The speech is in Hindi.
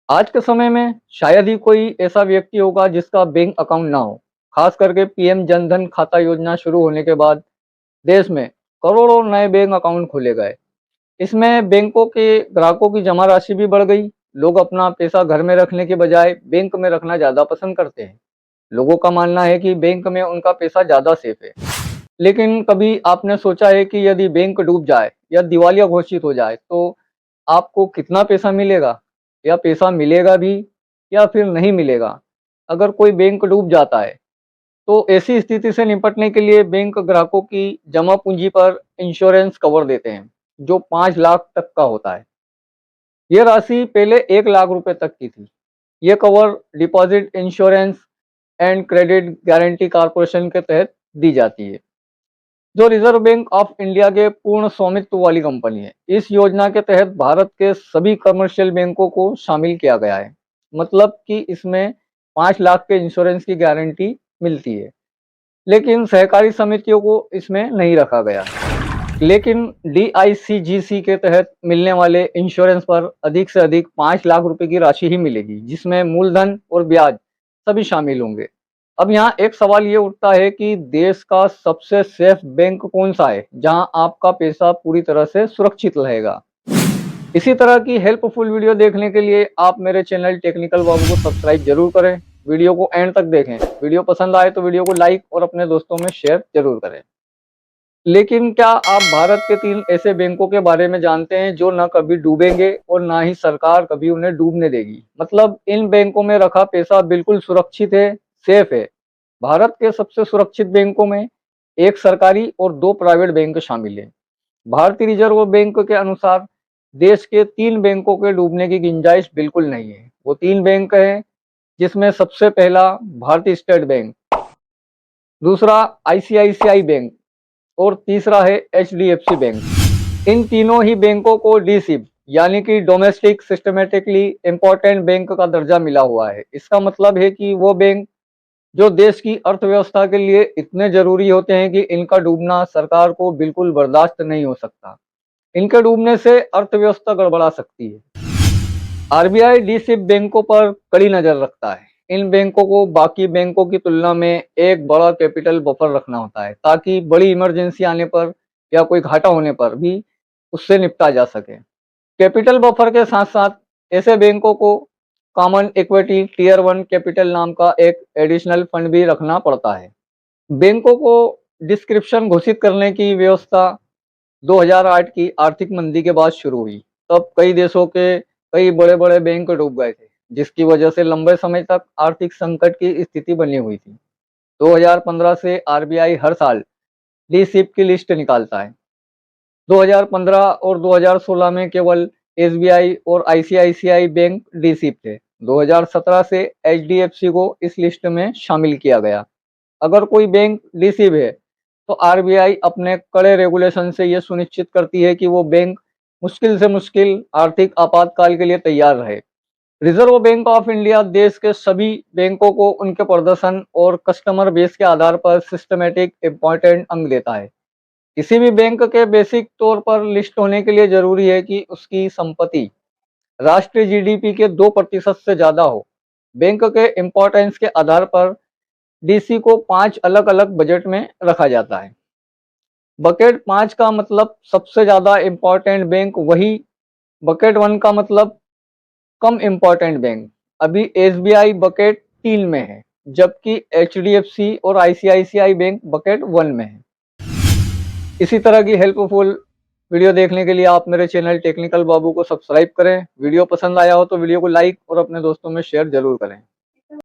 आज के समय में शायद ही कोई ऐसा व्यक्ति होगा जिसका बैंक अकाउंट ना हो। खास करके पीएम जनधन खाता योजना शुरू होने के बाद देश में करोड़ों नए बैंक अकाउंट खोले गए। इसमें बैंकों के ग्राहकों की जमा राशि भी बढ़ गई। लोग अपना पैसा घर में रखने के बजाय बैंक में रखना ज्यादा पसंद करते हैं। लोगों का मानना है कि बैंक में उनका पैसा ज्यादा सेफ है। लेकिन कभी आपने सोचा है कि यदि बैंक डूब जाए या दिवालिया घोषित हो जाए तो आपको कितना पैसा मिलेगा, या पैसा मिलेगा भी या फिर नहीं मिलेगा? अगर कोई बैंक डूब जाता है तो ऐसी स्थिति से निपटने के लिए बैंक ग्राहकों की जमा पूंजी पर इंश्योरेंस कवर देते हैं, जो 5 लाख तक का होता है। ये राशि पहले 1 लाख रुपए तक की थी। ये cover deposit insurance and credit guarantee corporation के तहत दी जाती है, जो रिजर्व बैंक ऑफ इंडिया के पूर्ण स्वामित्व वाली कंपनी है। इस योजना के तहत भारत के सभी कमर्शियल बैंकों को शामिल किया गया है। मतलब कि इसमें 5 लाख के इंश्योरेंस की गारंटी मिलती है, लेकिन सहकारी समितियों को इसमें नहीं रखा गया है। लेकिन डीआईसीजीसी के तहत मिलने वाले इंश्योरेंस पर अधिक से अधिक 5 लाख रुपए की राशि ही मिलेगी, जिसमें मूलधन और ब्याज सभी शामिल होंगे। अब यहाँ एक सवाल ये उठता है कि देश का सबसे सेफ बैंक कौन सा है, जहाँ आपका पैसा पूरी तरह से सुरक्षित रहेगा। इसी तरह की हेल्पफुल वीडियो देखने के लिए आप मेरे चैनल टेक्निकल बाबू को सब्सक्राइब जरूर करें। वीडियो को एंड तक देखें। वीडियो पसंद आए तो वीडियो को लाइक और अपने दोस्तों में शेयर जरूर करें। लेकिन क्या आप भारत के 3 ऐसे बैंकों के बारे में जानते हैं जो न कभी डूबेंगे और ना ही सरकार कभी उन्हें डूबने देगी? मतलब इन बैंकों में रखा पैसा बिल्कुल सुरक्षित है, सेफ है। भारत के सबसे सुरक्षित बैंकों में एक सरकारी और 2 प्राइवेट बैंक शामिल हैं। भारतीय रिजर्व बैंक के अनुसार देश के 3 बैंकों के डूबने की गुंजाइश बिल्कुल नहीं है। वो 3 बैंक हैं, जिसमें सबसे पहला भारतीय स्टेट बैंक, दूसरा आईसीआईसीआई बैंक और तीसरा है एचडीएफसी बैंक। इन तीनों ही बैंकों को डीसिब यानी कि डोमेस्टिक सिस्टमेटिकली इम्पोर्टेंट बैंक का दर्जा मिला हुआ है। इसका मतलब है कि वो बैंक जो देश की अर्थव्यवस्था के लिए इतने जरूरी होते हैं कि इनका डूबना सरकार को बिल्कुल बर्दाश्त नहीं हो सकता। इनके डूबने से अर्थव्यवस्था गड़बड़ा सकती है। आरबीआई डीसिब बैंकों पर कड़ी नजर रखता है। इन बैंकों को बाकी बैंकों की तुलना में एक बड़ा कैपिटल बफर रखना होता है, ताकि बड़ी इमरजेंसी आने पर या कोई घाटा होने पर भी उससे निपटा जा सके। कैपिटल बफर के साथ साथ ऐसे बैंकों को कॉमन इक्विटी टीयर 1 कैपिटल नाम का एक एडिशनल फंड भी रखना पड़ता है। बैंकों को डिस्क्रिप्शन घोषित करने की व्यवस्था 2008 की आर्थिक मंदी के बाद शुरू हुई। तब कई देशों के कई बड़े बड़े बैंक डूब गए थे, जिसकी वजह से लंबे समय तक आर्थिक संकट की स्थिति बनी हुई थी। 2015 से आरबीआई हर साल डीसिप की लिस्ट निकालता है। 2015 और 2016 में केवल एसबीआई और आईसीआईसीआई बैंक डीसिप थे। 2017 से एचडीएफसी को इस लिस्ट में शामिल किया गया। अगर कोई बैंक डीसिप है तो आरबीआई अपने कड़े रेगुलेशन से यह सुनिश्चित करती है कि वो बैंक मुश्किल से मुश्किल आर्थिक आपातकाल के लिए तैयार रहे। रिजर्व बैंक ऑफ इंडिया देश के सभी बैंकों को उनके प्रदर्शन और कस्टमर बेस के आधार पर सिस्टमेटिक इंपॉर्टेंट अंक देता है। किसी भी बैंक के बेसिक तौर पर लिस्ट होने के लिए जरूरी है कि उसकी संपत्ति राष्ट्रीय जीडीपी के 2% से ज्यादा हो। बैंक के इम्पोर्टेंस के आधार पर डीसी को 5 अलग अलग बजट में रखा जाता है। बकेट 5 का मतलब सबसे ज्यादा इम्पोर्टेंट बैंक, वही बकेट 1 का मतलब कम इम्पोर्टेंट बैंक। अभी एसबीआई बकेट 3 में है, जबकि एचडीएफसी और आईसीआईसीआई बैंक बकेट 1 में है। इसी तरह की हेल्पफुल वीडियो देखने के लिए आप मेरे चैनल टेक्निकल बाबू को सब्सक्राइब करें। वीडियो पसंद आया हो तो वीडियो को लाइक और अपने दोस्तों में शेयर जरूर करें।